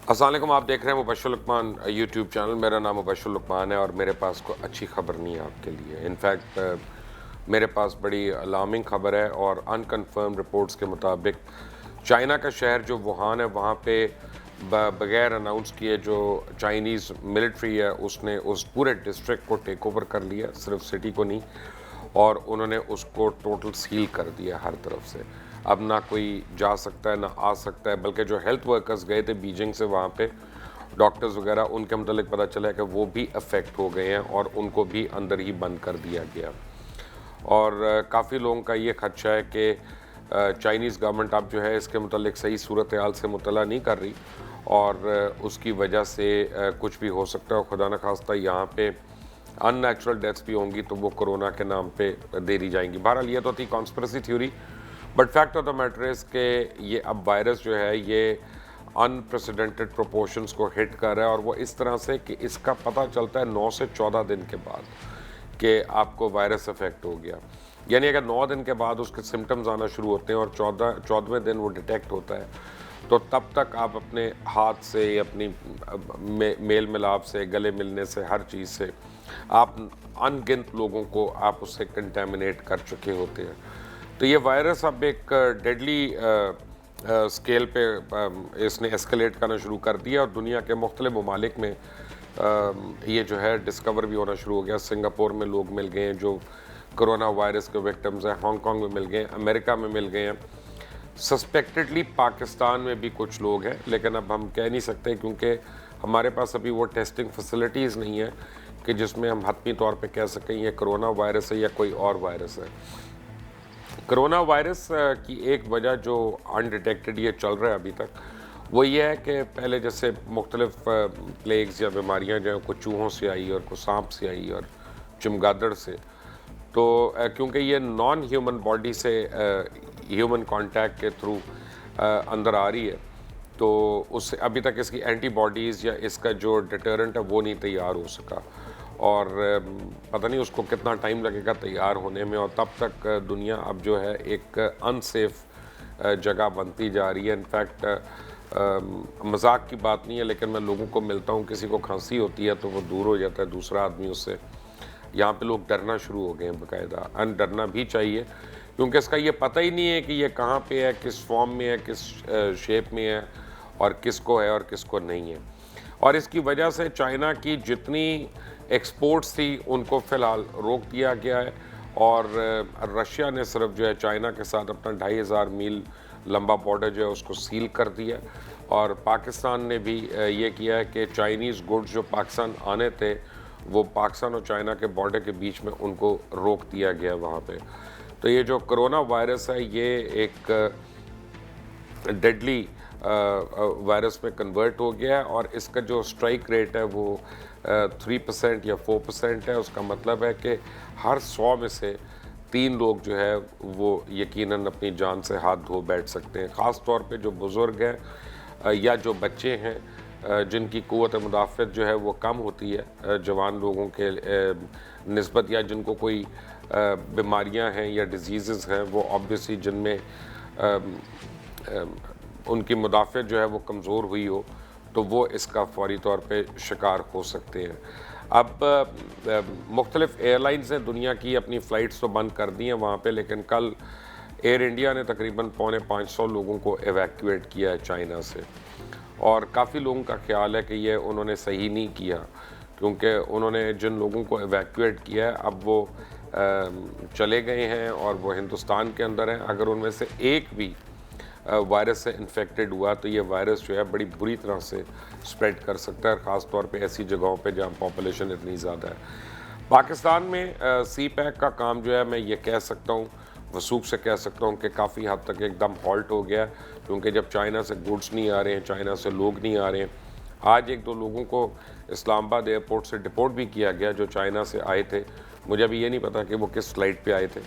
अस्सलाम वालेकुम। आप देख रहे हैं मुबश्शिर लुकमान यूट्यूब चैनल। मेरा नाम मुबश्शिर लुकमान है और मेरे पास कोई अच्छी खबर नहीं है आपके लिए। इनफैक्ट मेरे पास बड़ी अलार्मिंग खबर है और अनकन्फर्म रिपोर्ट्स के मुताबिक चाइना का शहर जो वुहान है वहाँ पे बगैर अनाउंस किए जो चाइनीज़ मिलिट्री है उसने उस पूरे डिस्ट्रिक्ट को टेक ओवर कर लिया, सिर्फ सिटी को नहीं, और उन्होंने उसको टोटल सील कर दिया हर तरफ से। अब ना कोई जा सकता है ना आ सकता है, बल्कि जो हेल्थ वर्कर्स गए थे बीजिंग से वहाँ पे, डॉक्टर्स वगैरह, उनके मतलब पता चला है कि वो भी अफेक्ट हो गए हैं और उनको भी अंदर ही बंद कर दिया गया। और काफ़ी लोगों का ये खदशा है कि चाइनीज़ गवर्नमेंट अब जो है इसके मतलब सही सूरत हाल से मुतला नहीं कर रही और उसकी वजह से कुछ भी हो सकता है और खुदा न खास्ता यहाँ पे अननेचुरल डेथ्स भी होंगी तो वो कोरोना के नाम पे दे दी जाएंगी। बहरहाल ये तो थी conspiracy theory, but fact of the matter is के ये अब वायरस जो है ये अनप्रेसिडेंटेड प्रोपोर्शंस को हिट कर रहा है और वो इस तरह से कि इसका पता चलता है 9 से 14 दिन के बाद कि आपको वायरस अफेक्ट हो गया। यानी अगर 9 दिन के बाद उसके सिम्टम्स आना शुरू होते हैं और 14वें दिन वो डिटेक्ट होता है, तो तब तक आप अपने हाथ से, अपनी मेल मिलाप से, गले मिलने से, हर चीज़ से आप अनगिनत लोगों को आप उससे कंटेमिनेट कर चुके होते हैं। तो ये वायरस अब एक डेडली स्केल पे इसने एस्केलेट करना शुरू कर दिया और दुनिया के मुख्तलिफ ममालिक में ये जो है डिस्कवर भी होना शुरू हो गया। सिंगापुर में लोग मिल गए हैं जो कोरोना वायरस के विक्टिम्स हैं, हांगकांग में मिल गए हैं, अमेरिका में मिल गए हैं, सस्पेक्टेडली पाकिस्तान में भी कुछ लोग हैं, लेकिन अब हम कह नहीं सकते क्योंकि हमारे पास अभी वो टेस्टिंग फैसिलिटीज़ नहीं है कि जिसमें हम हतमी तौर पे कह सकें ये कोरोना वायरस है या कोई और वायरस है। कोरोना वायरस की एक वजह जो अनडिटेक्टेड ये चल रहा है अभी तक, वो ये है कि पहले जैसे मुख्तलिफ प्लेग्स या बीमारियाँ जो हैं कुछ चूहों से आई और कुछ सांप से आई और चमगादड़ से, तो क्योंकि ये नॉन ह्यूमन बॉडी से ह्यूमन कांटेक्ट के थ्रू अंदर आ रही है, तो उससे अभी तक इसकी एंटीबॉडीज़ या इसका जो डिटरेंट है वो नहीं तैयार हो सका और पता नहीं उसको कितना टाइम लगेगा तैयार होने में, और तब तक दुनिया अब जो है एक अनसेफ जगह बनती जा रही है। इनफैक्ट मजाक की बात नहीं है, लेकिन मैं लोगों को मिलता हूँ, किसी को खांसी होती है तो वो दूर हो जाता है दूसरा आदमी उससे। यहाँ पे लोग डरना शुरू हो गए हैं बाकायदा। डरना भी चाहिए क्योंकि इसका ये पता ही नहीं है कि ये कहाँ पे है, किस फॉर्म में है, किस शेप में है और किसको है और किसको नहीं है। और इसकी वजह से चाइना की जितनी एक्सपोर्ट्स थी उनको फ़िलहाल रोक दिया गया है और रशिया ने सिर्फ जो है चाइना के साथ अपना 2500 मील लंबा बॉर्डर जो है उसको सील कर दिया और पाकिस्तान ने भी ये किया है कि चाइनीज़ गुड्स जो पाकिस्तान आने थे वो पाकिस्तान और चाइना के बॉर्डर के बीच में उनको रोक दिया गया वहाँ पे। तो ये जो कोरोना वायरस है ये एक डेडली वायरस में कन्वर्ट हो गया है और इसका जो स्ट्राइक रेट है वो 3% या 4% है। उसका मतलब है कि हर 100 में से 3 लोग जो है वो यकीनन अपनी जान से हाथ धो बैठ सकते हैं। ख़ास तौर पे जो बुज़ुर्ग हैं या जो बच्चे हैं जिनकी क़ुव्वत मुदाफ़त जो है वो कम होती है जवान लोगों के निस्बत, या जिनको कोई बीमारियां हैं या डिजीज़ हैं, वो ऑब्वियसली जिनमें उनकी मुदाफ़त जो है वो कमज़ोर हुई हो तो वो इसका फौरी तौर पे शिकार हो सकते हैं। अब मुख्तलिफ़ एयरलाइंस ने दुनिया की अपनी फ़्लाइट्स तो बंद कर दी हैं वहाँ पे, लेकिन कल एयर इंडिया ने तकरीबन 450 लोगों को एवैक्यूएट किया है चाइना से और काफ़ी लोगों का ख्याल है कि ये उन्होंने सही नहीं किया क्योंकि उन्होंने जिन लोगों को एवैक्यूएट किया है अब वो चले गए हैं और वो हिंदुस्तान के अंदर हैं। अगर उनमें से एक भी वायरस से इन्फेक्टेड हुआ तो ये वायरस जो है बड़ी बुरी तरह से स्प्रेड कर सकता है, ख़ास तौर पे ऐसी जगहों पे जहाँ पॉपुलेशन इतनी ज़्यादा है। पाकिस्तान में सी पैक का काम जो है मैं ये कह सकता हूँ, वसूख से कह सकता हूँ कि काफ़ी हद तक एकदम हॉल्ट हो गया क्योंकि जब चाइना से गुड्स नहीं आ रहे हैं, चाइना से लोग नहीं आ रहे हैं। आज 1-2 लोगों को इस्लामाबाद एयरपोर्ट से डिपोर्ट भी किया गया जो चाइना से आए थे। मुझे अभी ये नहीं पता कि वो किस फ्लाइट पे आए थे,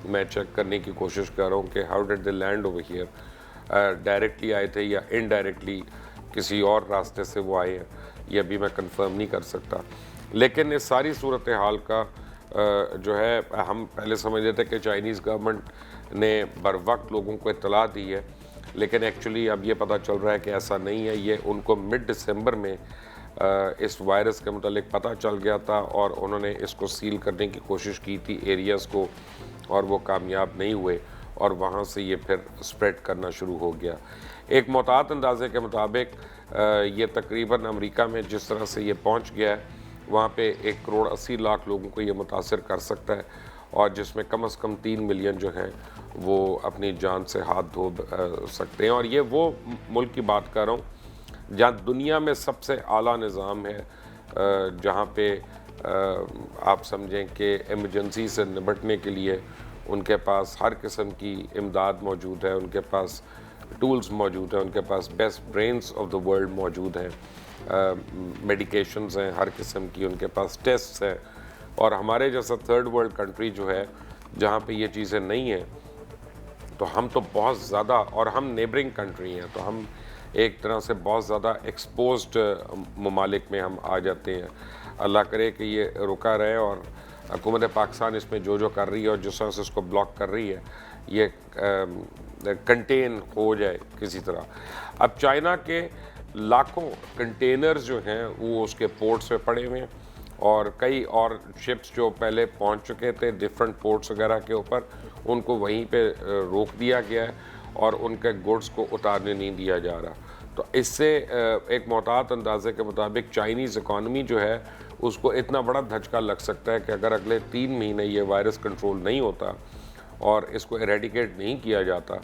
मैं चेक करने की कोशिश कर रहा हूँ कि how did they land over here, directly आए थे या इनडायरेक्टली किसी और रास्ते से वो आए हैं, ये अभी मैं कंफर्म नहीं कर सकता। लेकिन इस सारी सूरत हाल का जो है हम पहले समझते थे कि चाइनीज़ गवर्नमेंट ने बर वक्त लोगों को इत्तला दी है, लेकिन एक्चुअली अब ये पता चल रहा है कि ऐसा नहीं है। ये उनको मिड दिसंबर में इस वायरस के मुतालिक पता चल गया था और उन्होंने इसको सील करने की कोशिश की थी एरियाज़ को, और वो कामयाब नहीं हुए और वहाँ से ये फिर स्प्रेड करना शुरू हो गया। एक मोहतात अंदाजे के मुताबिक ये तकरीबन अमेरिका में जिस तरह से ये पहुँच गया है, वहाँ पे 1,80,00,000 लोगों को ये मुतासर कर सकता है, और जिसमें कम से कम 3 मिलियन जो हैं वो अपनी जान से हाथ धो सकते हैं। और ये वो मुल्क की बात कर रहा हूँ जहाँ दुनिया में सबसे आला निज़ाम है, जहाँ पे आप समझें कि इमरजेंसी से निपटने के लिए उनके पास हर किस्म की इमदाद मौजूद है, उनके पास टूल्स मौजूद हैं, उनके पास best brains of the world मौजूद हैं, मेडिकेशंस हैं हर किस्म की, उनके पास टेस्ट्स हैं। और हमारे जैसा थर्ड वर्ल्ड कंट्री जो है जहाँ पे ये चीज़ें नहीं हैं, तो हम तो बहुत ज़्यादा, और हम नेबरिंग कंट्री हैं, तो हम एक तरह से बहुत ज़्यादा एक्सपोज्ड ममालिक में हम आ जाते हैं। अल्लाह करे कि ये रुका रहे और हुकूमत पाकिस्तान इसमें जो कर रही है और जिस तरह से उसको ब्लॉक कर रही है, ये कंटेन हो जाए किसी तरह। अब चाइना के लाखों कंटेनर्स जो हैं वो उसके पोर्ट्स पे पड़े हुए हैं, और कई और शिप्स जो पहले पहुंच चुके थे डिफरेंट पोर्ट्स वगैरह के ऊपर, उनको वहीं पे रोक दिया गया है और उनके गुड्स को उतारने नहीं दिया जा रहा। तो इससे एक मोहतात अंदाजे के मुताबिक चाइनीज़ इकॉनमी जो है उसको इतना बड़ा धचका लग सकता है कि अगर अगले 3 महीने ये वायरस कंट्रोल नहीं होता और इसको एरेडिकेट नहीं किया जाता,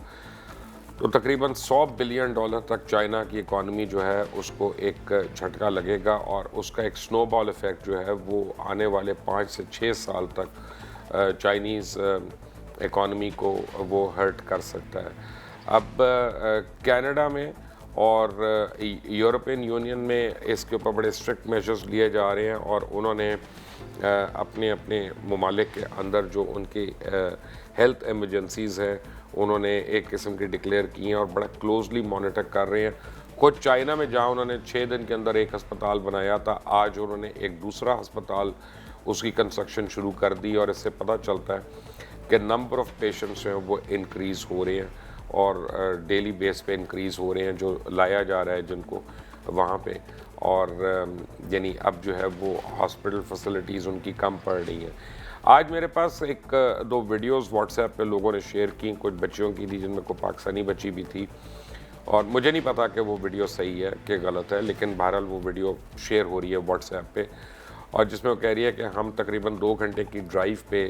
तो तकरीबन $100 बिलियन तक चाइना की इकॉनमी जो है उसको एक झटका लगेगा, और उसका एक स्नोबॉल इफ़ेक्ट जो है वो आने वाले 5 से 6 साल तक चाइनीज़ इकॉनमी को वो हर्ट कर सकता है। अब कनाडा में और यूरोपियन यूनियन में इसके ऊपर बड़े स्ट्रिक्ट मेजर्स लिए जा रहे हैं, और उन्होंने अपने अपने ममालिक के अंदर जो उनकी हेल्थ एमरजेंसीज़ हैं उन्होंने एक किस्म की डिक्लेयर की हैं और बड़ा क्लोजली मॉनिटर कर रहे हैं। खुद चाइना में जहाँ उन्होंने 6 दिन के अंदर एक अस्पताल बनाया था, आज उन्होंने एक दूसरा अस्पताल उसकी कंस्ट्रक्शन शुरू कर दी, और इससे पता चलता है कि नंबर ऑफ़ पेशेंट्स जो हैं वो इंक्रीज़ हो रहे हैं और डेली बेस पे इंक्रीज़ हो रहे हैं जो लाया जा रहा है जिनको वहाँ पे, और यानी अब जो है वो हॉस्पिटल फैसिलिटीज़ उनकी कम पड़ रही हैं। आज मेरे पास एक दो वीडियोस व्हाट्सएप पे लोगों ने शेयर की, कुछ बच्चियों की थी जिनमें कोई पाकिस्तानी बच्ची भी थी, और मुझे नहीं पता कि वो वीडियो सही है कि गलत है, लेकिन बहरहाल वो वीडियो शेयर हो रही है व्हाट्सएप पे, और जिसमें वो कह रही है कि हम तकरीबन 2 घंटे की ड्राइव पे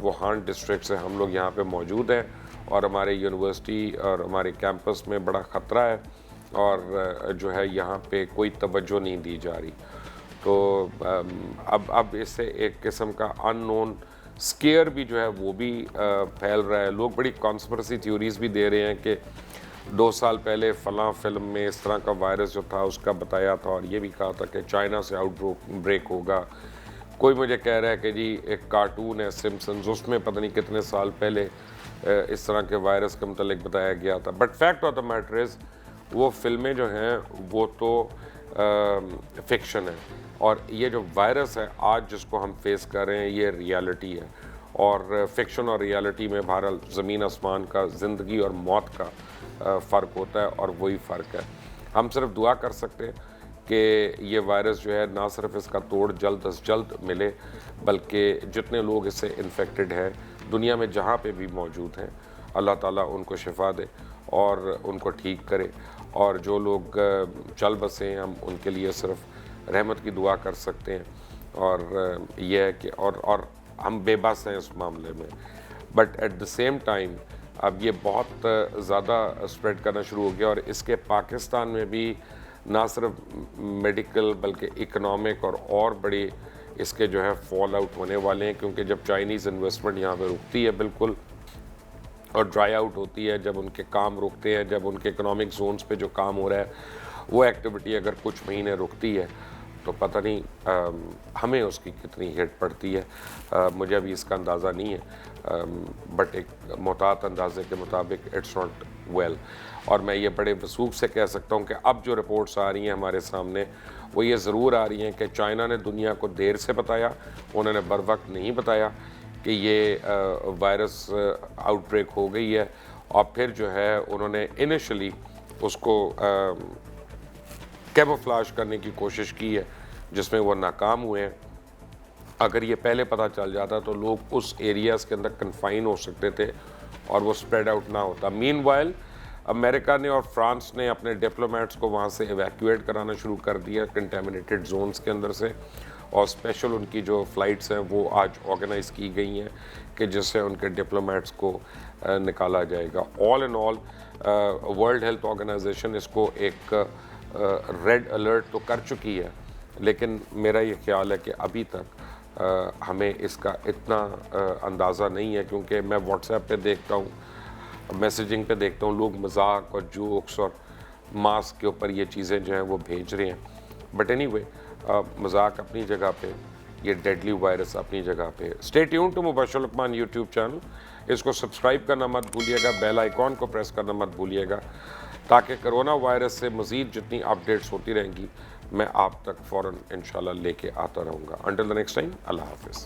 वुहान डिस्ट्रिक्ट से हम लोग यहाँ पे मौजूद हैं, और हमारे यूनिवर्सिटी और हमारे कैंपस में बड़ा ख़तरा है, और जो है यहाँ पे कोई तवज्जो नहीं दी जा रही। तो अब इससे एक किस्म का अननोन स्केयर भी जो है वो भी फैल रहा है। लोग बड़ी कॉन्स्पिरेसी थ्योरीज़ भी दे रहे हैं कि 2 साल पहले फ़लाँ फ़िल्म में इस तरह का वायरस जो था उसका बताया था, और ये भी कहा था कि चाइना से ब्रेक होगा। कोई मुझे कह रहा है कि जी एक कार्टून है सिम्पसन्स, उसमें पता नहीं कितने साल पहले इस तरह के वायरस के मुतल्लिक बताया गया था। But fact of the matter is वो फिल्में जो हैं वो तो फिक्शन है, और ये जो वायरस है आज जिसको हम फेस कर रहे हैं ये रियलिटी है, और फिक्शन और रियलिटी में बहरहाल ज़मीन आसमान का, ज़िंदगी और मौत का फ़र्क होता है, और वही फ़र्क है। हम सिर्फ दुआ कर सकते हैं कि ये वायरस जो है ना सिर्फ इसका तोड़ जल्द अज जल्द मिले, बल्कि जितने लोग इससे इन्फेक्टेड हैं दुनिया में जहाँ पे भी मौजूद हैं, अल्लाह ताला उनको शिफा दे और उनको ठीक करे, और जो लोग चल बसे हैं हम उनके लिए सिर्फ रहमत की दुआ कर सकते हैं। और यह है कि और हम बेबस हैं इस मामले में, but at the same time अब ये बहुत ज़्यादा स्प्रेड करना शुरू हो गया, और इसके पाकिस्तान में भी ना सिर्फ मेडिकल बल्कि इकोनॉमिक और बड़ी इसके जो है फॉल आउट होने वाले हैं, क्योंकि जब चाइनीज़ इन्वेस्टमेंट यहाँ पे रुकती है बिल्कुल और ड्राई आउट होती है, जब उनके काम रुकते हैं, जब उनके इकोनॉमिक जोन्स पे जो काम हो रहा है वो एक्टिविटी अगर कुछ महीने रुकती है, तो पता नहीं हमें उसकी कितनी हिट पड़ती है। मुझे अभी इसका अंदाज़ा नहीं है, बट एक मोहतात अंदाजे के मुताबिक इट्स नॉट वेल। और मैं ये बड़े वसूख से कह सकता हूँ कि अब जो रिपोर्ट्स आ रही हैं हमारे सामने वो ये ज़रूर आ रही हैं कि चाइना ने दुनिया को देर से बताया, उन्होंने बर वक्त नहीं बताया कि ये वायरस आउटब्रेक हो गई है, और फिर जो है उन्होंने इनिशियली उसको कैमोफ्लाज करने की कोशिश की है, जिसमें वो नाकाम हुए हैं। अगर ये पहले पता चल जाता तो लोग उस एरियाज़ के अंदर कन्फाइन हो सकते थे और वो स्प्रेड आउट ना होता। मीनवाइल अमेरिका ने और फ्रांस ने अपने डिप्लोमेट्स को वहाँ से एवैक्यूएट कराना शुरू कर दिया कंटेमिनेटेड जोन्स के अंदर से, और स्पेशल उनकी जो फ़्लाइट्स हैं वो आज ऑर्गेनाइज़ की गई हैं कि जिससे उनके डिप्लोमेट्स को निकाला जाएगा। All in all World Health Organization इसको एक रेड अलर्ट तो कर चुकी है, लेकिन मेरा ये ख्याल है कि अभी तक हमें इसका इतना अंदाज़ा नहीं है, क्योंकि मैं व्हाट्सएप पे देखता हूँ, मैसेजिंग पे देखता हूँ, लोग मजाक और जोक्स और मास्क के ऊपर ये चीज़ें जो हैं वो भेज रहे हैं। बट एनीवे, मजाक अपनी जगह पे, ये डेडली वायरस अपनी जगह पे। Stay tune to Mubashshir Luqman YouTube channel, इसको सब्सक्राइब करना मत भूलिएगा, बेल आइकॉन को प्रेस करना मत भूलिएगा, ताकि कोरोना वायरस से मज़ीद जितनी अपडेट्स होती रहेंगी मैं आप तक फ़ौरन इंशाल्लाह लेके आता रहूँगा। अंटिल द नेक्स्ट टाइम, अल्लाह हाफ़िज़।